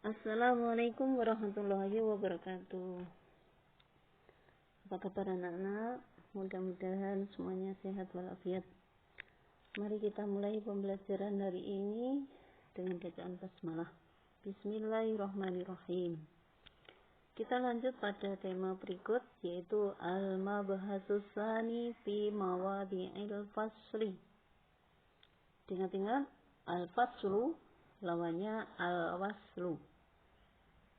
Assalamualaikum warahmatullahi wabarakatuh. Apa kabar anak-anak? Mudah-mudahan semuanya sehat walafiat. Mari kita mulai pembelajaran hari ini dengan bacaan basmalah. Bismillahirrahmanirrahim. Kita lanjut pada tema berikut, yaitu al-mabhasus tsani fi mawadi'il fasli. Ingat-ingat, al-faslu lawannya al-waslu.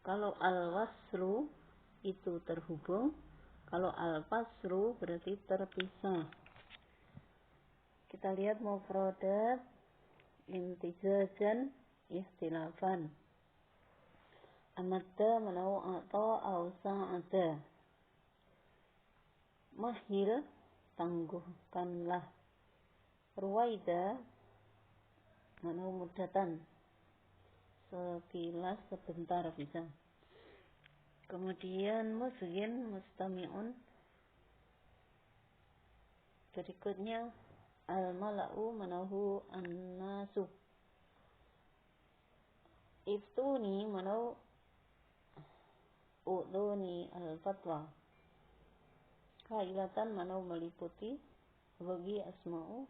Kalau al-waslu itu terhubung, kalau al-faslu berarti terpisah. Kita lihat mufradat, imtizajan, ikhtilafan. Amadda manau a'ta au sa'ada. Mahil, tangguhkanlah. Ruwaida manau mudatan, sekilas, sebentar bisa. Kemudian musghin, mustami'un. Berikutnya al-mala'u manahu an-nasu. Iftuni manau u'duni al-fatwa. Kailatan manau meliputi. Bagi asma'u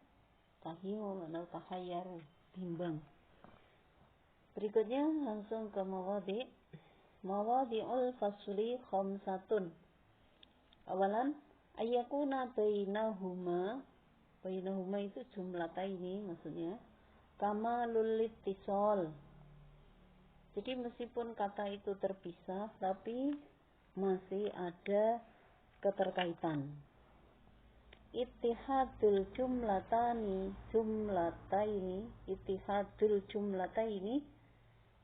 tahimu manau tahayyaru, bimbang. Berikutnya langsung ke mawadi'. Mawadi'ul fasli khamsatun. Awalan ayyakuna bainahuma itu jumlataini maksudnya kamalul ittisal. Jadi meskipun kata itu terpisah tapi masih ada keterkaitan. Ittihadul jumlataini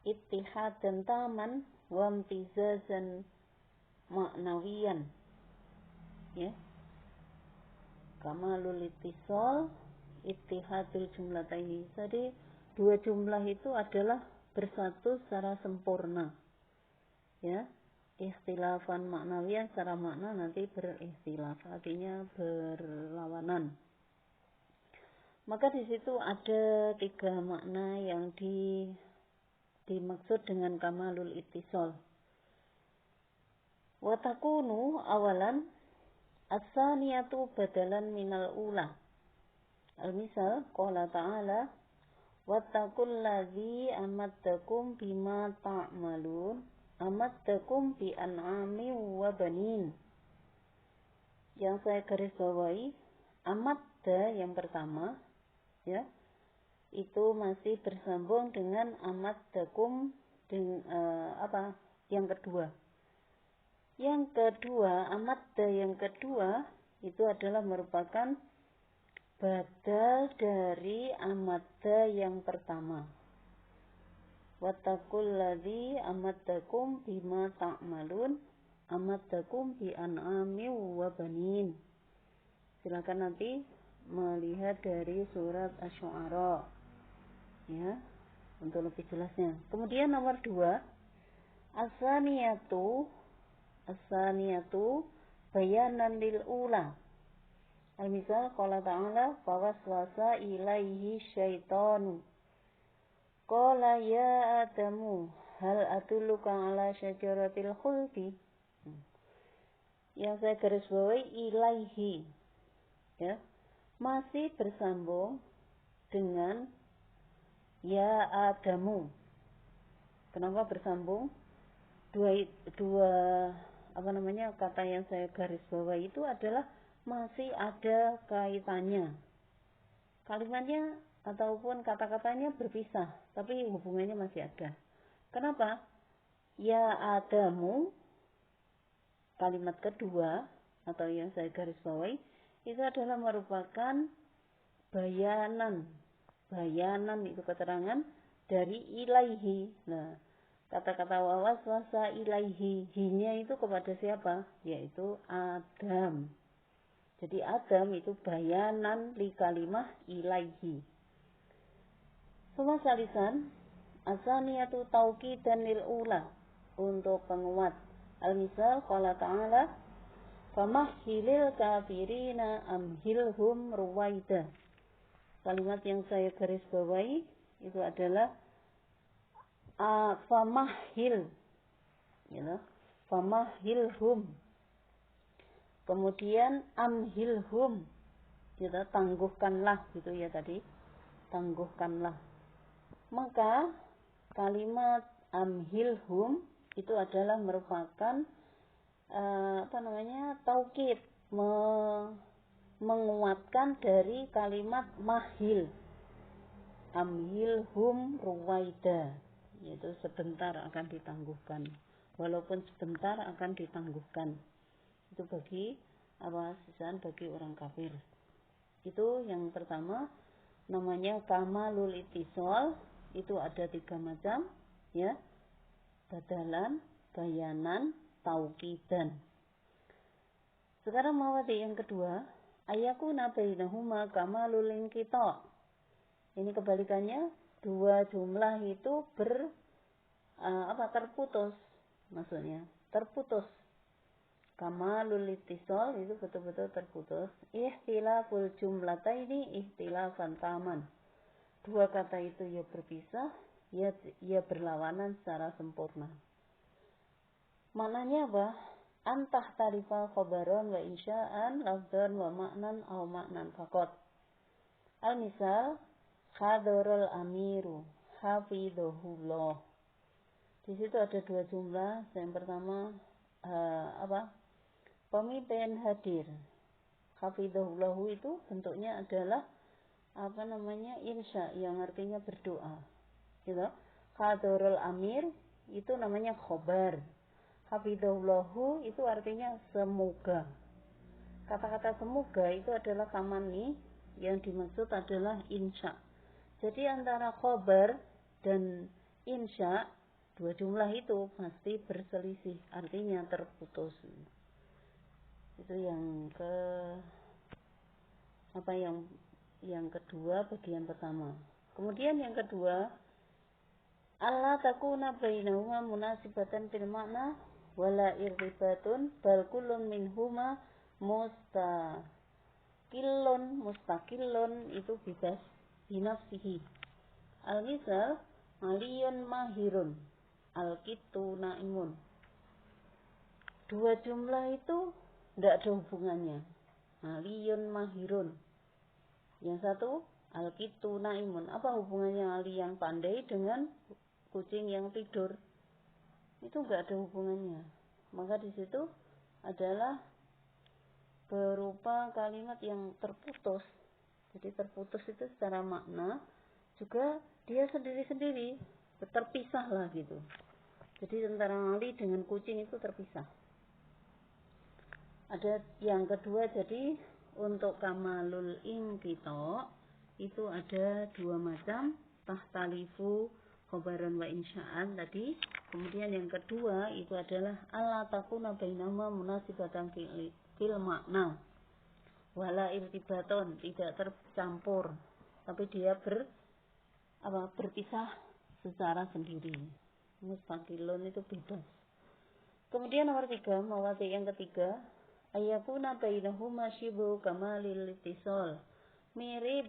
ittihadan taman wa imtizazan maknawiyan, ya. Kamalul ittisal ittihadul jumlataini. Jadi dua jumlah itu adalah bersatu secara sempurna, ya. Ikhtilafan maknawiyan, secara makna nanti berikhtilaf, artinya berlawanan. Maka di situ ada tiga makna yang dimaksud dengan kamalul ittisal. Wa takunu awalan as-saniyatu badalan minal ula. Al-misal qala ta'ala wattaqul ladzi amaddakum bima ta'malun amaddakum bi an'ami wa banin. Yang saya garis bawahi, amadda yang pertama, ya, itu masih bersambung dengan amaddakum yang kedua. Yang kedua, amadda yang kedua itu adalah merupakan badal dari amadda yang pertama. Wattaqul ladzi amaddakum bima ta'malun amaddakum bi an'ami wa banin. Silakan nanti melihat dari surat Asy-Syu'ara, ya, untuk lebih jelasnya. Kemudian nomor 2, as-saniyatu bayanan lil ula. Al-misal qala ta'ala fawaswasa ilaihi syaitanu qala ya adamu hal adulluka ala syajaratil khuldi. Yang saya garis bawahi ilaihi, ya, masih bersambung dengan ya adamu. Kenapa bersambung? Dua kata yang saya garis bawahi itu adalah masih ada kaitannya. Kalimatnya ataupun kata-katanya berpisah, tapi hubungannya masih ada. Kenapa? Ya adamu, kalimat kedua atau yang saya garis bawahi itu adalah merupakan bayanan itu keterangan dari ilaihi. Nah, kata-kata wawaswasa ilaihi, hinya itu kepada siapa? Yaitu Adam. Jadi Adam itu bayanan li kalimah ilaihi. Semua salisan asaniyatu tauqidan lil ula, untuk penguat. Al-misal qala ta'ala famahhilil kafirina amhilhum ruwaida. Kalimat yang saya garis bawahi itu adalah famahil, famahilhum. Kemudian amhilhum, tangguhkanlah gitu ya tadi, tangguhkanlah. Maka kalimat amhilhum itu adalah merupakan taukid, menguatkan dari kalimat mahil. Amhilhum ruwaida, yaitu sebentar akan ditangguhkan, walaupun sebentar akan ditangguhkan. Itu bagi sisaan bagi orang kafir. Itu yang pertama, namanya kamalul ittisal. Itu ada 3 macam, ya, badalan, bayanan, tauqidan. Sekarang mawadi yang kedua, ayakuna bainahuma kamalul inqita'. Ini kebalikannya, 2 jumlah itu terputus, maksudnya terputus. Kamalul ittisal itu betul-betul terputus. Ihtilaful jumlataini ihtilafan taman. 2 kata itu ya berpisah, ya berlawanan secara sempurna. Maknanya apa? Antah tarifal khabaran wa insya'an lafdan wa maknan aw maknan faqat. Al-misal hadarul amiru hafidhahullah. Di situ ada 2 jumlah. Yang pertama pemimpin hadir. Hafidhahullahu itu bentuknya adalah insya, yang artinya berdoa. Gitu. Hadarul amir itu namanya khobar. Hafidhahullahu itu artinya semoga. Kata-kata semoga itu adalah tamani, yang dimaksud adalah insya. Jadi antara khobar dan insya, 2 jumlah itu pasti berselisih, artinya terputus. Itu yang kedua, bagian pertama. Kemudian yang kedua, alla takuna bainahuma munasibatan fil makna wala irtibatun bal kullun minhuma mustaqillun itu bebas binafsihi. Al-misal aliyun mahirun, al-kitu naimun. 2 jumlah itu tidak ada hubungannya. Aliyun mahirun. Yang satu al-kitu naimun. Apa hubungannya ali yang pandai dengan kucing yang tidur? Itu enggak ada hubungannya. Maka di situ adalah berupa kalimat yang terputus. Jadi terputus itu secara makna juga dia sendiri-sendiri, terpisah lah gitu. Jadi antara ali dengan kucing itu terpisah. Ada yang kedua, jadi untuk kamalul inqita itu ada 2 macam, tahtalifu khobaran wa insya'an tadi. Kemudian yang kedua itu adalah alla takuna bainahuma munasibatan fil makna wala irtibaton, tidak tercampur, tapi dia berpisah secara sendiri. Mustaqilun itu bebas. Kemudian nomor 3, mawati yang ketiga, ayakuna bainahuma syibu kamalil ittisal. Mirip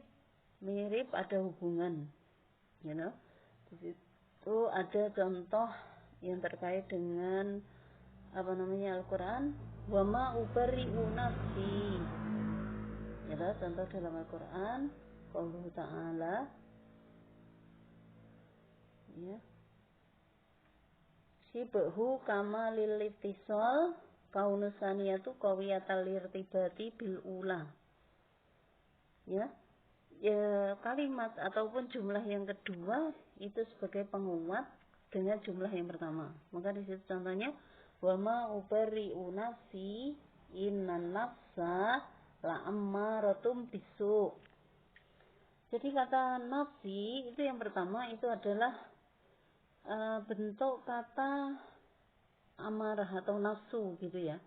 ada hubungan. Di situ ada contoh yang terkait dengan Al-Qur'an, wa ma ubari'u nafsi. Contoh dalam Al-Qur'an, qauluhu ta'ala, syibuhu kamalil ittisal kaunusaniyatu qawiyatal irtibati bil ula. Kalimat ataupun jumlah yang kedua itu sebagai penguat dengan jumlah yang pertama. Maka di situ contohnya, wa ma ubari'u nafsi innan nafsa la'ammaratum bisu. Jadi kata nafsi itu yang pertama itu adalah bentuk kata amarah atau nafsu gitu ya.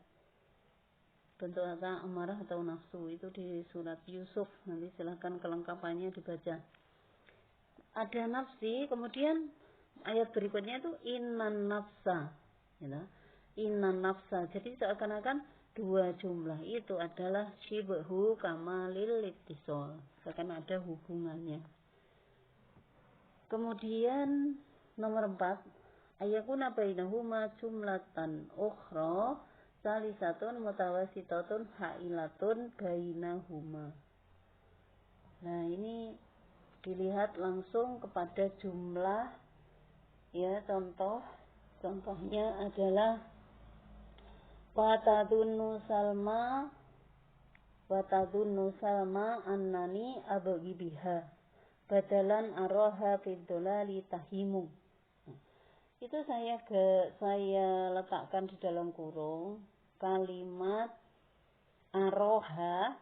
Bentuk kata amarah atau nafsu itu di surat Yusuf. Nanti silahkan kelengkapannya dibaca. Ada nafsi, kemudian ayat berikutnya itu innan nafsa. Innan nafsa. Jadi seakan-akan 2 jumlah itu adalah syibhu kamalil ittisal. Seakan ada hubungannya. Kemudian nomor 4, ayakuna bainahuma jumlatan ukhra salisatun mutawasitatun ha'ilatun bainahuma. Nah, ini dilihat langsung kepada jumlah, ya. Contohnya adalah watadunnu salma annani abghi biha badalan aroha fid dolali tahimu. Itu saya letakkan di dalam kurung kalimat aroha,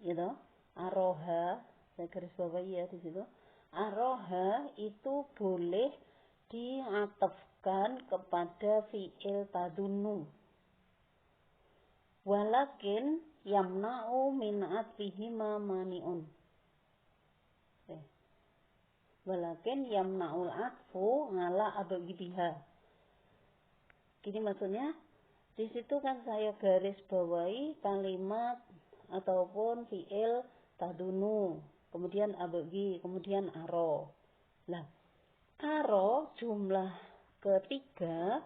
gitu. Aroha, saya garis bawahi ya di situ. Aroha itu boleh diatafkan kepada fi'il tadunnu. Walakin yamna'u min atfihima mani'un. Walakin yamna'ul atfu ngala abghi biha. Gini maksudnya, di situ kan saya garis bawahi kalimat ataupun fi'il tadunu, kemudian abghi, kemudian aro. Lah, aro jumlah ketiga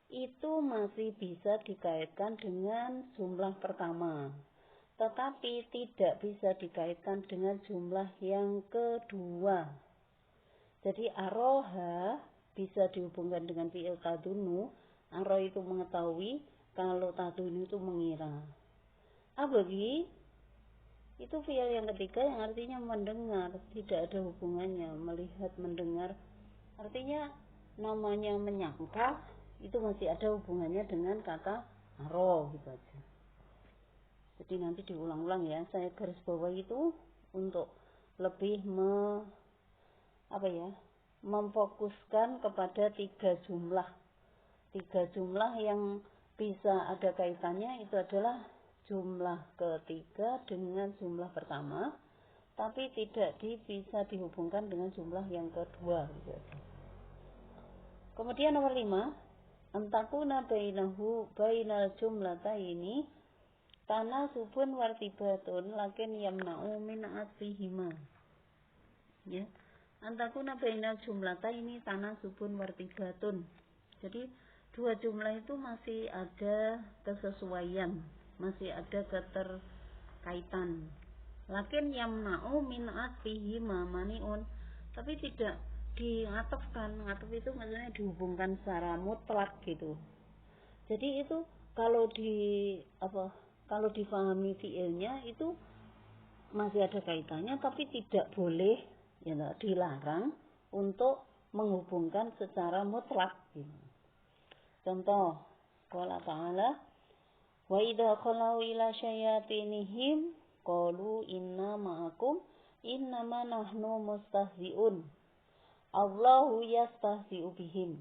itu masih bisa dikaitkan dengan jumlah pertama, tetapi tidak bisa dikaitkan dengan jumlah yang kedua. Jadi aroha bisa dihubungkan dengan fi'il tadunu. Aro itu mengetahui, kalau tadunu itu mengira. Abghi itu fi'il yang ketiga yang artinya mendengar, tidak ada hubungannya melihat mendengar. Artinya namanya menyangka itu masih ada hubungannya dengan kata aro, gitu aja. Jadi nanti diulang-ulang ya, saya garis bawah itu untuk lebih memfokuskan kepada tiga jumlah yang bisa ada kaitannya. Itu adalah jumlah ketiga dengan jumlah pertama, tapi tidak bisa dihubungkan dengan jumlah yang kedua, gitu. Kemudian nomor 5, antakuna bainal jumlataini tanasubun wartibatun lakin yamna'u min atfihima. Ya. Antakuna bainal jumlataini tanasubun wartibatun. Jadi dua jumlah itu masih ada kesesuaian, masih ada keterkaitan. Lakin yamna'u min atfihima mani'un, tapi tidak diatofkan. Atuf itu maksudnya dihubungkan secara mutlak, gitu. Jadi itu kalau difahami fiilnya itu masih ada kaitannya, tapi tidak boleh, ya, dilarang untuk menghubungkan secara mutlak, gitu. Contoh, qala ta'ala wa idza khalau ila syayatinihim qalu inna ma'akum innama nahnu mustahzi'un Allahu yastahzi'u bihim.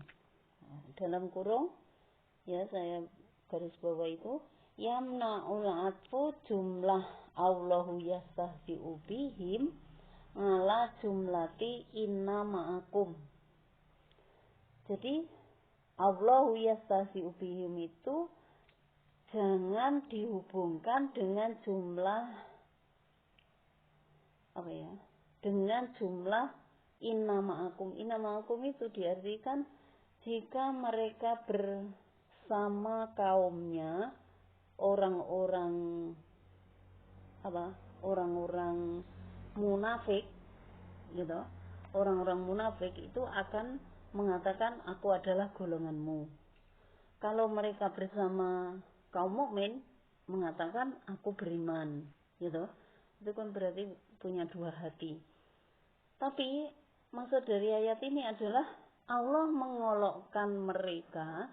Dalam kurung, ya, saya garis bawah itu yamna'ul atfu jumlah Allahu yastahzi'u bihim ala jumlati inna ma'akum. Jadi Allahu yastahzi'u bihim itu jangan dihubungkan dengan jumlah dengan jumlah inna ma'akum. Inna ma'akum itu diartikan jika mereka bersama kaumnya, orang-orang munafik, gitu. Orang-orang munafik itu akan mengatakan aku adalah golonganmu. Kalau mereka bersama kaum mukmin mengatakan aku beriman, gitu. Itu kan berarti punya dua hati. Tapi maksud dari ayat ini adalah Allah mengolokkan mereka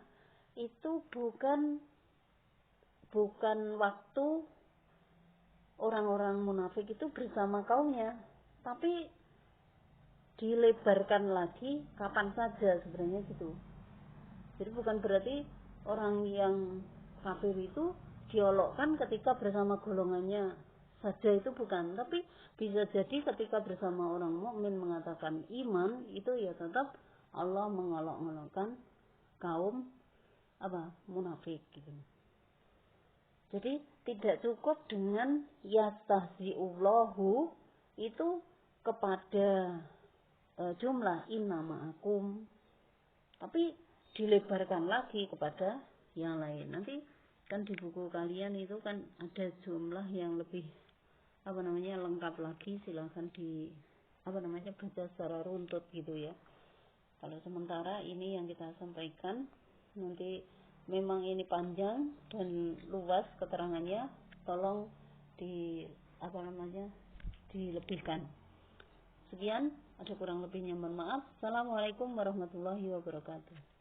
itu bukan waktu orang-orang munafik itu bersama kaumnya, tapi dilebarkan lagi kapan saja sebenarnya, gitu. Jadi bukan berarti orang yang kafir itu diolokkan ketika bersama golongannya saja, itu bukan. Tapi bisa jadi ketika bersama orang mukmin mengatakan iman, itu ya tetap Allah mengolok-olokkan kaum munafik, gitu. Jadi tidak cukup dengan yastahzi'ullahu itu kepada jumlah inna ma'akum, tapi dilebarkan lagi kepada yang lain. Nanti kan di buku kalian itu kan ada jumlah yang lebih lengkap lagi, silahkan baca secara runtut gitu ya. Kalau sementara ini yang kita sampaikan, nanti memang ini panjang dan luas keterangannya, tolong dilebihkan. Sekian, ada kurang lebihnya mohon maaf. Assalamualaikum warahmatullahi wabarakatuh.